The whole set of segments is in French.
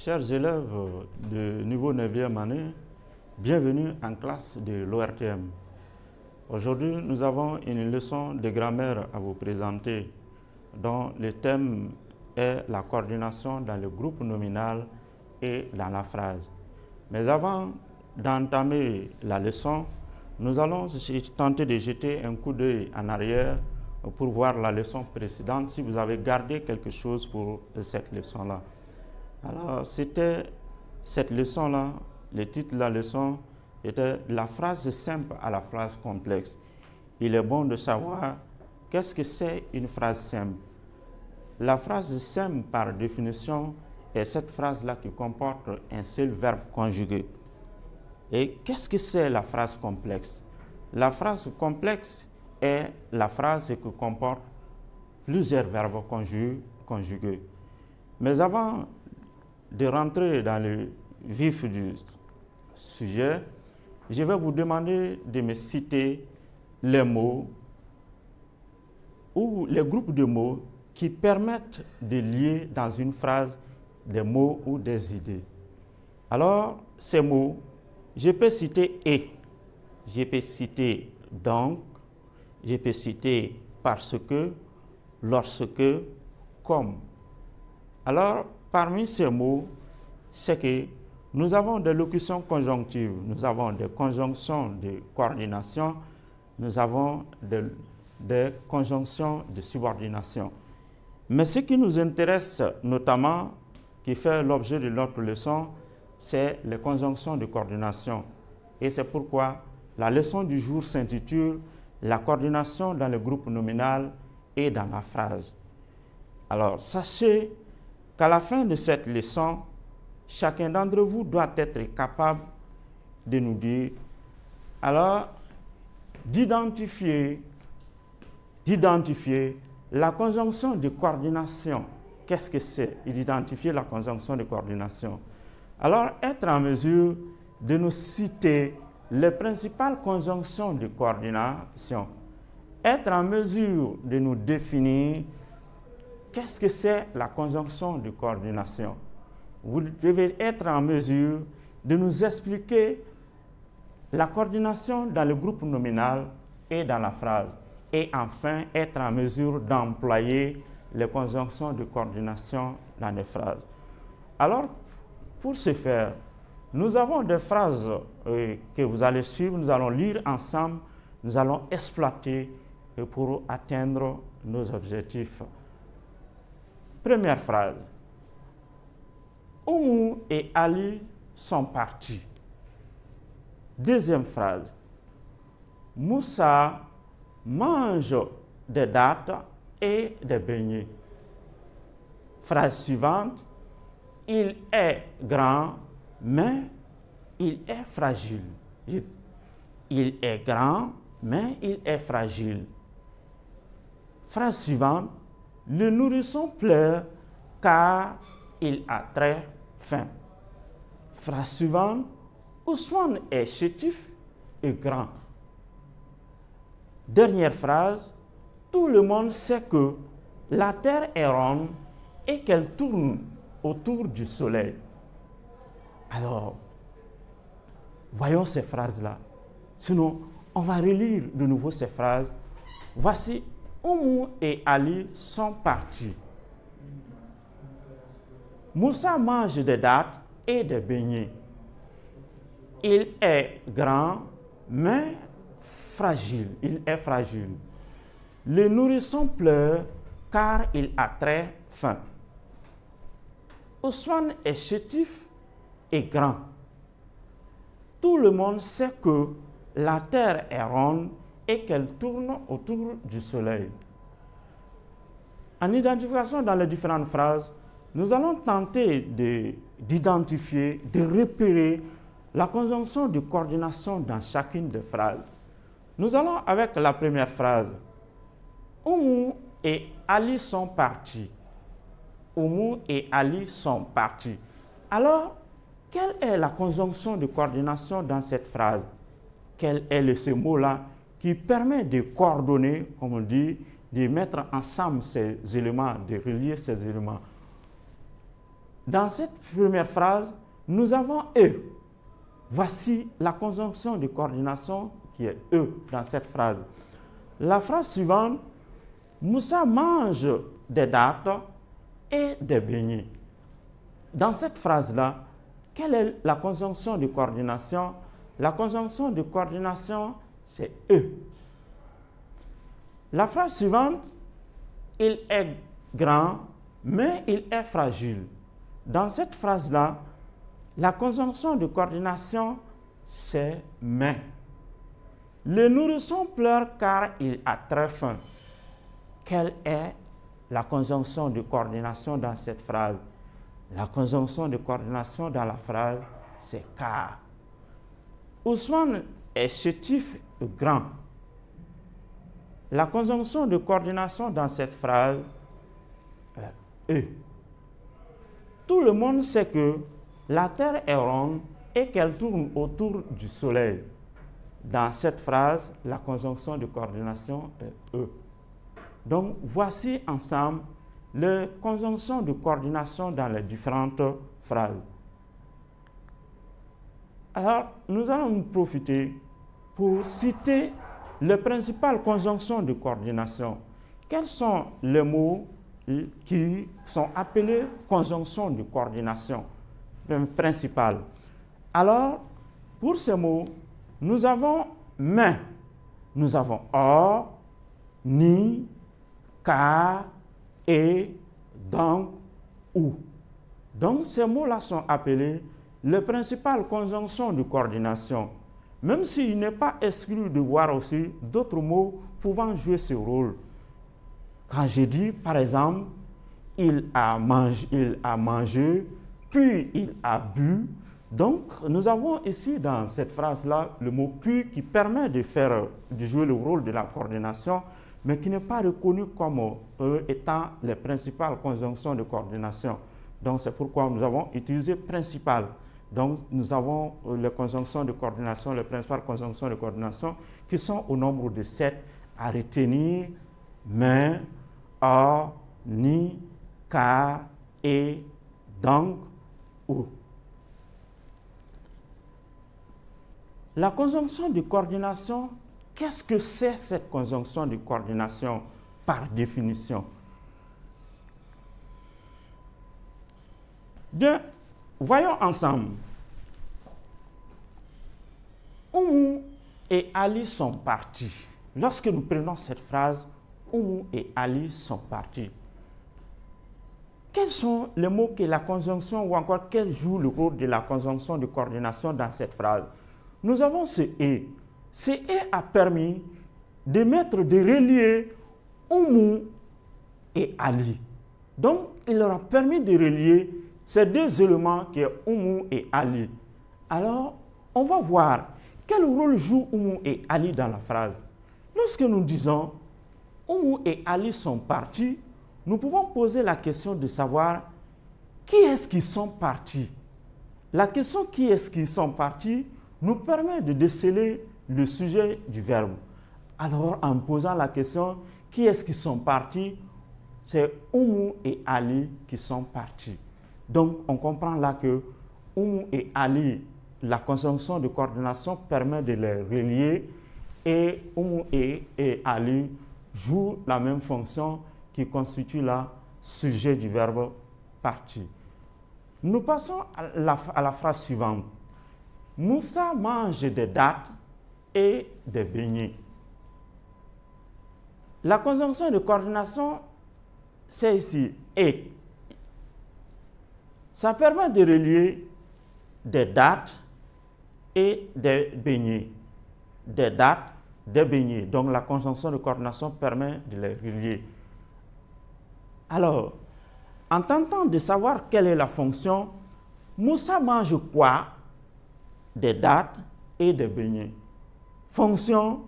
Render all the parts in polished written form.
Chers élèves de niveau 9e année, bienvenue en classe de l'ORTM. Aujourd'hui, nous avons une leçon de grammaire à vous présenter dont le thème est la coordination dans le groupe nominal et dans la phrase. Mais avant d'entamer la leçon, nous allons tenter de jeter un coup d'œil en arrière pour voir la leçon précédente si vous avez gardé quelque chose pour cette leçon-là. Alors, c'était cette leçon-là, le titre de la leçon était « La phrase simple à la phrase complexe ». Il est bon de savoir qu'est-ce que c'est une phrase simple. La phrase simple, par définition, est cette phrase-là qui comporte un seul verbe conjugué. Et qu'est-ce que c'est la phrase complexe? La phrase complexe est la phrase qui comporte plusieurs verbes conjugués. Mais avant de rentrer dans le vif du sujet, je vais vous demander de me citer les mots ou les groupes de mots qui permettent de lier dans une phrase des mots ou des idées. Alors, ces mots, je peux citer « et », je peux citer « donc », je peux citer « parce que », « lorsque », « comme ». Alors, parmi ces mots, c'est que nous avons des locutions conjonctives, nous avons des conjonctions de coordination, nous avons des conjonctions de subordination. Mais ce qui nous intéresse notamment, qui fait l'objet de notre leçon, c'est les conjonctions de coordination. Et c'est pourquoi la leçon du jour s'intitule « La coordination dans le groupe nominal et dans la phrase ». Alors, sachez qu'à la fin de cette leçon, chacun d'entre vous doit être capable de nous dire, alors, d'identifier la conjonction de coordination. Qu'est-ce que c'est? D'identifier la conjonction de coordination. Alors, être en mesure de nous citer les principales conjonctions de coordination. Être en mesure de nous définir qu'est-ce que c'est la conjonction de coordination. Vous devez être en mesure de nous expliquer la coordination dans le groupe nominal et dans la phrase. Et enfin, être en mesure d'employer les conjonctions de coordination dans les phrases. Alors, pour ce faire, nous avons des phrases que vous allez suivre, nous allons lire ensemble, nous allons exploiter pour atteindre nos objectifs. Première phrase. Oumou et Ali sont partis. Deuxième phrase. Moussa mange des dattes et des beignets. Phrase suivante. Il est grand, mais il est fragile. Il est grand, mais il est fragile. Phrase suivante. Le nourrisson pleure car il a très faim. Phrase suivante. Ousmane est chétif et grand. Dernière phrase. Tout le monde sait que la terre est ronde et qu'elle tourne autour du soleil. Alors, voyons ces phrases-là. Sinon, on va relire de nouveau ces phrases. Voici. Oumou et Ali sont partis. Moussa mange des dattes et des beignets. Il est grand, mais fragile. Il est fragile. Le nourrisson pleure car il a très faim. Ousmane est chétif et grand. Tout le monde sait que la terre est ronde et qu'elle tourne autour du soleil. En identification dans les différentes phrases, nous allons tenter d'identifier, de repérer la conjonction de coordination dans chacune des phrases. Nous allons avec la première phrase. Oumou et Ali sont partis. Oumou et Ali sont partis. Alors, quelle est la conjonction de coordination dans cette phrase? Quel est ce mot-là qui permet de coordonner, comme on dit, de mettre ensemble ces éléments, de relier ces éléments? dans cette première phrase, nous avons « e ». Voici la conjonction de coordination qui est « e » dans cette phrase. La phrase suivante, Moussa mange des dattes et des beignets. Dans cette phrase-là, quelle est la conjonction de coordination? La conjonction de coordination, c'est « e ». La phrase suivante, il est grand, mais il est fragile. Dans cette phrase-là, la conjonction de coordination, c'est « mais ». Le nourrisson pleure car il a très faim. Quelle est la conjonction de coordination dans cette phrase? La conjonction de coordination dans la phrase, c'est « car ». Ousmane est chétif et grand. La conjonction de coordination dans cette phrase est « e ». Tout le monde sait que la Terre est ronde et qu'elle tourne autour du Soleil. Dans cette phrase, la conjonction de coordination est « e ». Donc, voici ensemble les conjonctions de coordination dans les différentes phrases. Alors, nous allons nous profiter pour citer les principales conjonctions de coordination. Quels sont les mots qui sont appelés conjonctions de coordination principales? Alors, pour ces mots, nous avons mais, nous avons or, ni, car, et, donc, ou. Donc, ces mots-là sont appelés les principales conjonctions de coordination, même s'il n'est pas exclu de voir aussi d'autres mots pouvant jouer ce rôle. Quand je dis, par exemple, il a mangé, puis il a bu. Donc, nous avons ici dans cette phrase-là le mot « puis » qui permet de jouer le rôle de la coordination, mais qui n'est pas reconnu comme étant les principales conjonctions de coordination. Donc, c'est pourquoi nous avons utilisé « principal ». Donc, nous avons les conjonctions de coordination, les principales conjonctions de coordination, qui sont au nombre de 7 à retenir, mais, or, ni, car, et, donc, ou. La conjonction de coordination, qu'est-ce que c'est cette conjonction de coordination par définition? Bien, voyons ensemble. Oumou et Ali sont partis. Lorsque nous prenons cette phrase, Oumou et Ali sont partis. Quels sont les mots que la conjonction ou encore quel joue le rôle de la conjonction de coordination dans cette phrase? Nous avons ce « et ». Ce « et » a permis de relier Oumou et Ali. Donc, il leur a permis de relier ces deux éléments qui sont Oumou et Ali. Alors, on va voir quel rôle jouent Oumou et Ali dans la phrase. Lorsque nous disons Oumou et Ali sont partis, nous pouvons poser la question de savoir qui est-ce qui sont partis. La question qui est-ce qui sont partis nous permet de déceler le sujet du verbe. Alors, en posant la question qui est-ce qui sont partis, c'est Oumou et Ali qui sont partis. Donc, on comprend là que Oumou et Ali, la conjonction de coordination permet de les relier et Oumou et Ali jouent la même fonction qui constitue le sujet du verbe partir. Nous passons à la phrase suivante. Moussa mange des dattes et des beignets. La conjonction de coordination, c'est ici « et ». Ça permet de relier des dattes et des beignets. Des dattes, des beignets. Donc la conjonction de coordination permet de les relier. Alors, en tentant de savoir quelle est la fonction, Moussa mange quoi? Des dattes et des beignets. Fonction,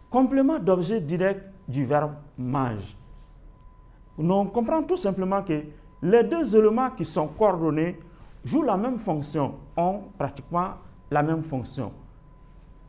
complément d'objet direct du verbe mange. On comprend tout simplement que les deux éléments qui sont coordonnés jouent la même fonction, ont pratiquement la même fonction.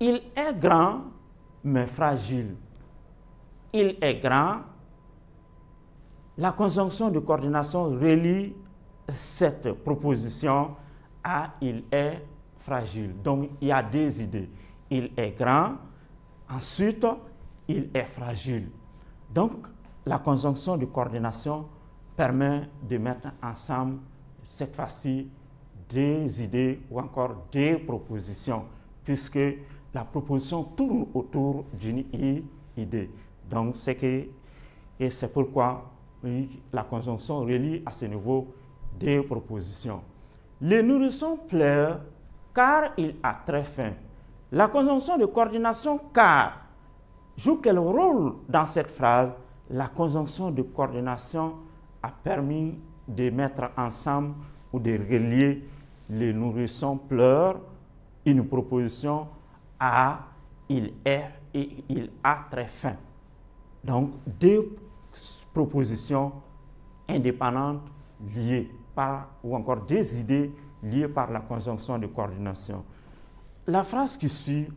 Il est grand, mais fragile. Il est grand. La conjonction de coordination relie cette proposition A, il est fragile. Donc, il y a des idées. Il est grand, ensuite, il est fragile. Donc, la conjonction de coordination permet de mettre ensemble, cette fois-ci, des idées ou encore des propositions, puisque la proposition tourne autour d'une idée. Donc, c'est pourquoi oui, la conjonction relie à ce niveau des propositions. Le nourrisson pleure car il a très faim. La conjonction de coordination car joue quel rôle dans cette phrase? La conjonction de coordination a permis de mettre ensemble ou de relier le nourrisson pleure, une proposition à il a très faim. Donc, deux propositions indépendantes liées par, ou encore des idées liées par la conjonction de coordination. La phrase qui suit,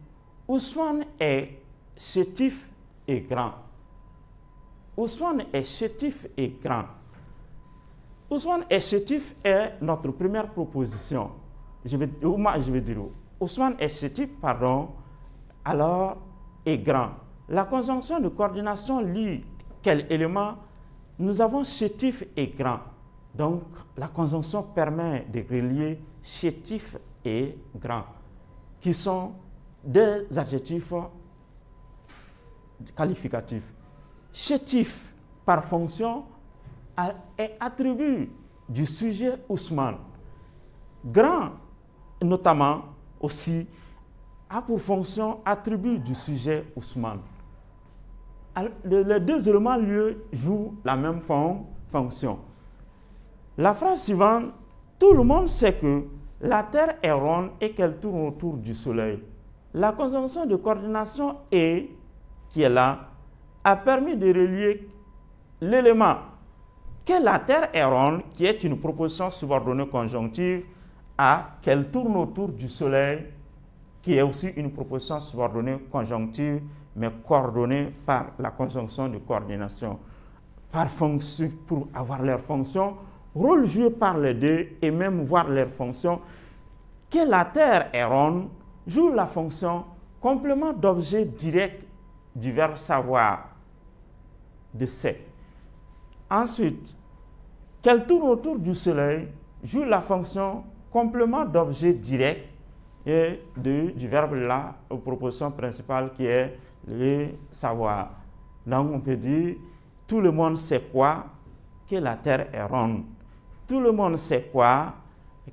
Ousmane est chétif et grand. Ousmane est chétif et grand. Ousmane est chétif est notre première proposition. Je vais dire, Ousmane est chétif, pardon, alors est grand. La conjonction de coordination lie quel élément? Nous avons chétif et grand. Donc, la conjonction permet de relier chétif et grand, qui sont des adjectifs qualificatifs. Chétif, par fonction, est attribut du sujet Ousmane. Grand, notamment, aussi, a pour fonction attribut du sujet Ousmane. Les deux éléments lieux jouent la même fonction. La phrase suivante, tout le monde sait que la Terre est ronde et qu'elle tourne autour du Soleil. La conjonction de coordination et qui est là a permis de relier l'élément que la Terre est ronde, qui est une proposition subordonnée conjonctive, à qu'elle tourne autour du Soleil, qui est aussi une proposition subordonnée conjonctive, mais coordonnée par la conjonction de coordination. Par fonction, pour avoir leur fonction, rôle joué par les deux et même voir leur fonction, que la Terre est ronde joue la fonction complément d'objet direct du verbe savoir, de c'est. Ensuite, qu'elle tourne autour du Soleil joue la fonction complément d'objet direct et du verbe là, aux propositions principales qui est le savoir. Donc on peut dire, tout le monde sait quoi? Que la Terre est ronde. Tout le monde sait quoi?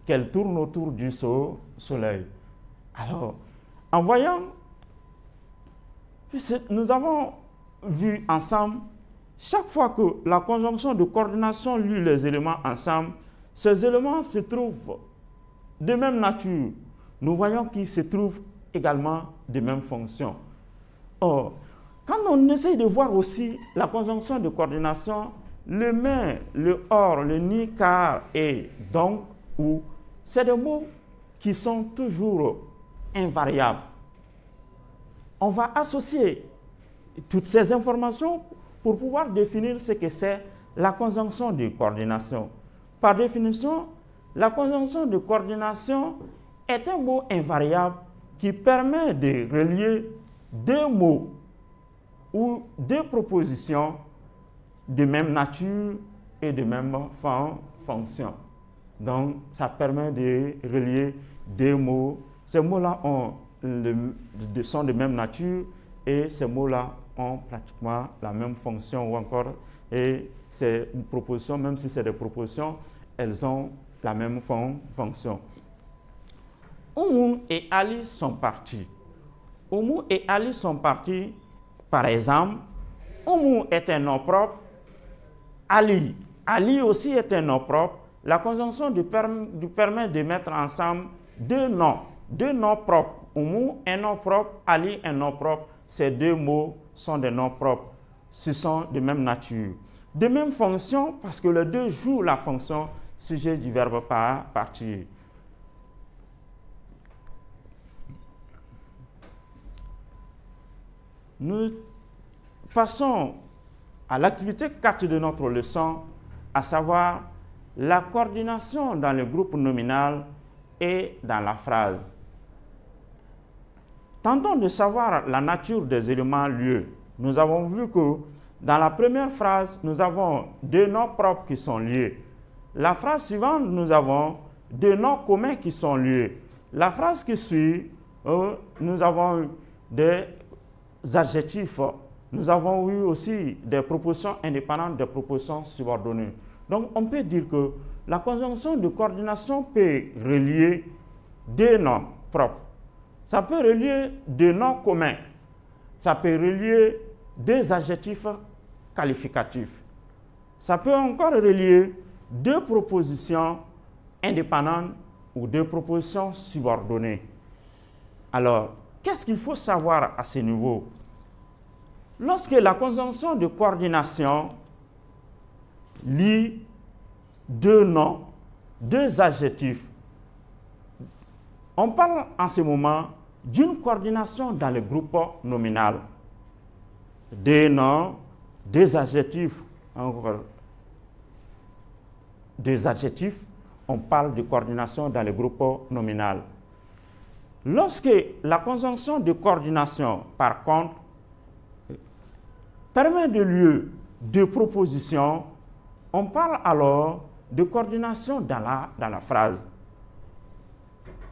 Qu'elle tourne autour du Soleil. Alors, en voyant, nous avons vu ensemble, chaque fois que la conjonction de coordination lie les éléments ensemble, ces éléments se trouvent de même nature. Nous voyons qu'ils se trouvent également de même fonction. Or, quand on essaye de voir aussi la conjonction de coordination, le mais, le or, le ni, car et donc, ou, c'est des mots qui sont toujours invariables. On va associer toutes ces informations pour pouvoir définir ce que c'est la conjonction de coordination. Par définition, la conjonction de coordination est un mot invariable qui permet de relier deux mots ou deux propositions de même nature et de même fonction. Donc, ça permet de relier deux mots. Ces mots-là sont de même nature et ces mots-là ont pratiquement la même fonction ou encore, et ces propositions, même si c'est des propositions, elles ont la même fonction. Oumou et Ali sont partis. Oumou et Ali sont partis, par exemple, Oumou est un nom propre, Ali aussi est un nom propre. La conjonction permet de mettre ensemble deux noms propres. Oumou, un nom propre, Ali, un nom propre. Ces deux mots sont des noms propres. Ce sont de même nature. De même fonction, parce que les deux jouent la fonction sujet du verbe partir. Nous passons à l'activité 4 de notre leçon, à savoir la coordination dans le groupe nominal et dans la phrase. Tentons de savoir la nature des éléments liés. Nous avons vu que dans la première phrase, nous avons deux noms propres qui sont liés. La phrase suivante, nous avons deux noms communs qui sont liés. La phrase qui suit, nous avons des adjectifs. Nous avons eu aussi des propositions indépendantes, des propositions subordonnées. Donc, on peut dire que la conjonction de coordination peut relier deux noms propres. Ça peut relier deux noms communs. Ça peut relier deux adjectifs qualificatifs. Ça peut encore relier deux propositions indépendantes ou deux propositions subordonnées. Alors, qu'est-ce qu'il faut savoir à ce niveau? Lorsque la conjonction de coordination lie deux noms, deux adjectifs, on parle en ce moment d'une coordination dans le groupe nominal. Deux noms, deux adjectifs, encore deux adjectifs, on parle de coordination dans le groupe nominal. Lorsque la conjonction de coordination, par contre, permet de lieu de propositions, on parle alors de coordination dans la phrase.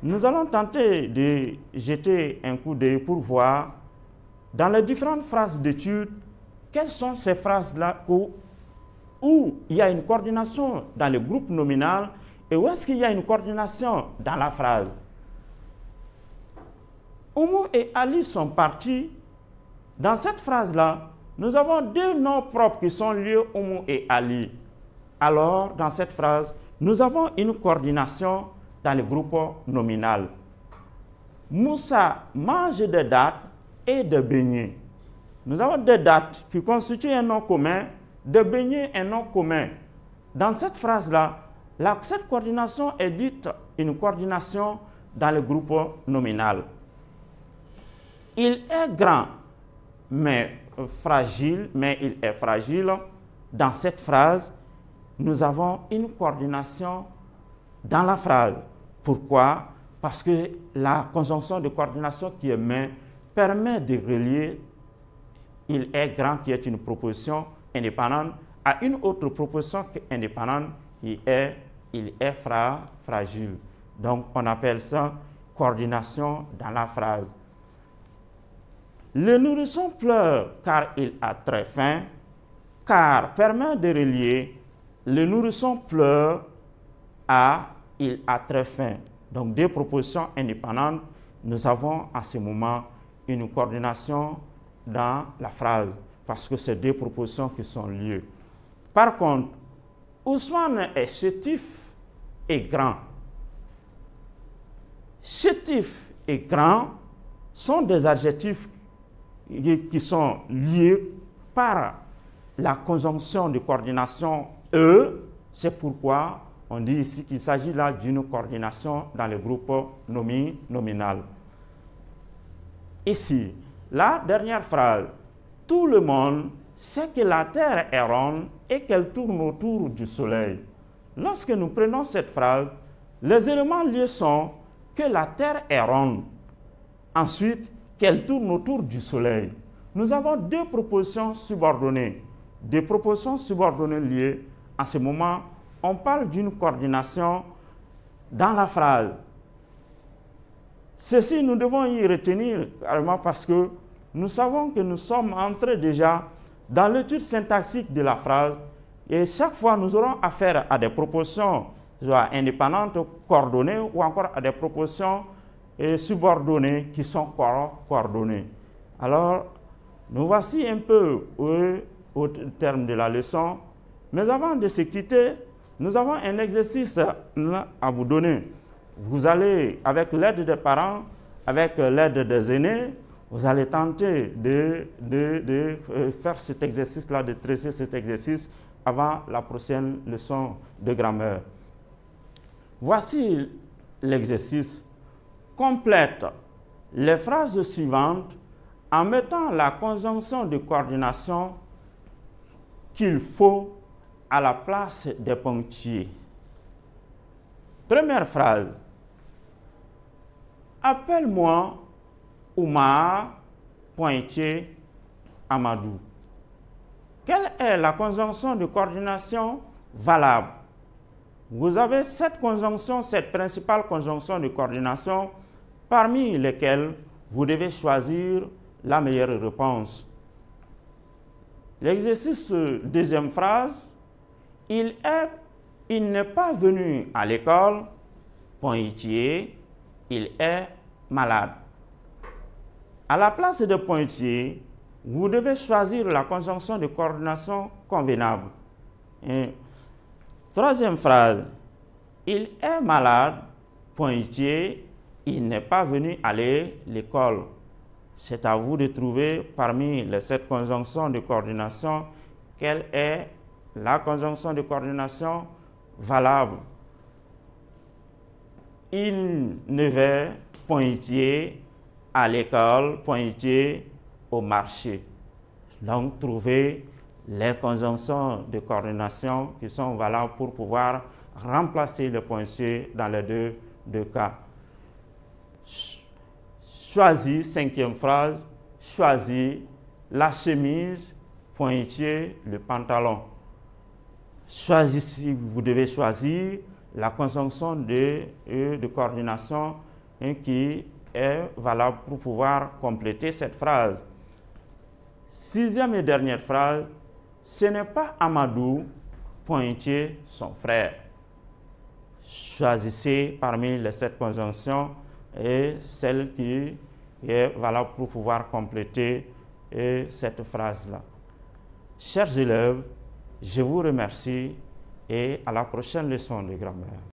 Nous allons tenter de jeter un coup d'œil pour voir dans les différentes phrases d'étude, quelles sont ces phrases-là où il y a une coordination dans le groupe nominal et où est-ce qu'il y a une coordination dans la phrase. Oumou et Ali sont partis. Dans cette phrase-là, nous avons deux noms propres qui sont liés, Oumou et Ali. Alors, dans cette phrase, nous avons une coordination dans le groupe nominal. Moussa mange des dattes et des beignets. Nous avons des dattes qui constituent un nom commun, des beignets un nom commun. Dans cette phrase-là, cette coordination est dite une coordination dans le groupe nominal. Il est grand, mais fragile, mais il est fragile. Dans cette phrase, nous avons une coordination dans la phrase. Pourquoi? Parce que la conjonction de coordination qui est mais permet de relier il est grand, qui est une proposition indépendante, à une autre proposition indépendante, il est fragile. Donc, on appelle ça coordination dans la phrase. Le nourrisson pleure car il a très faim, car permet de relier le nourrisson pleure à il a très faim. Donc, deux propositions indépendantes, nous avons à ce moment une coordination dans la phrase, parce que c'est deux propositions qui sont liées. Par contre, Ousmane est chétif et grand. Chétif et grand sont des adjectifs qui sont liés par la conjonction de coordination E. C'est pourquoi on dit ici qu'il s'agit là d'une coordination dans le groupe nominal. Ici, la dernière phrase, tout le monde sait que la Terre est ronde et qu'elle tourne autour du Soleil. Lorsque nous prenons cette phrase, les éléments liés sont que la Terre est ronde, ensuite qu'elle tourne autour du Soleil. Nous avons deux propositions subordonnées. Des propositions subordonnées liées. En ce moment, on parle d'une coordination dans la phrase. Ceci, nous devons y retenir carrément parce que nous savons que nous sommes entrés déjà dans l'étude syntaxique de la phrase et chaque fois nous aurons affaire à des propositions soit indépendantes, coordonnées ou encore à des propositions subordonnées qui sont coordonnées. Alors, nous voici un peu au terme de la leçon, mais avant de se quitter, nous avons un exercice à vous donner. Vous allez, avec l'aide des parents, avec l'aide des aînés, vous allez tenter de faire cet exercice-là, de tracer cet exercice avant la prochaine leçon de grammaire. Voici l'exercice. Complète les phrases suivantes en mettant la conjonction de coordination qu'il faut à la place des ponctués. Première phrase. Appelle-moi Oumar Pointier Amadou. Quelle est la conjonction de coordination valable? Vous avez cette conjonction, cette principale conjonction de coordination, parmi lesquelles vous devez choisir la meilleure réponse. L'exercice deuxième phrase, il n'est pas venu à l'école, Pointier, il est malade. À la place de Pointier, vous devez choisir la conjonction de coordination convenable. Et troisième phrase, il est malade, Pointier, il n'est pas venu aller à l'école. C'est à vous de trouver parmi les 7 conjonctions de coordination quelle est la conjonction de coordination valable. Il ne va, Pointier, à l'école, Pointier, au marché. Donc, trouvez les conjonctions de coordination qui sont valables pour pouvoir remplacer le Pointier dans les deux cas. Choisis, cinquième phrase, choisis la chemise, Pointier, le pantalon. Choisissez, vous devez choisir la conjonction de coordination qui est valable pour pouvoir compléter cette phrase. Sixième et dernière phrase, ce n'est pas Amadou, Pointier, son frère. Choisissez parmi les 7 conjonctions et celle qui est valable pour pouvoir compléter cette phrase-là. Chers élèves, je vous remercie et à la prochaine leçon de grammaire.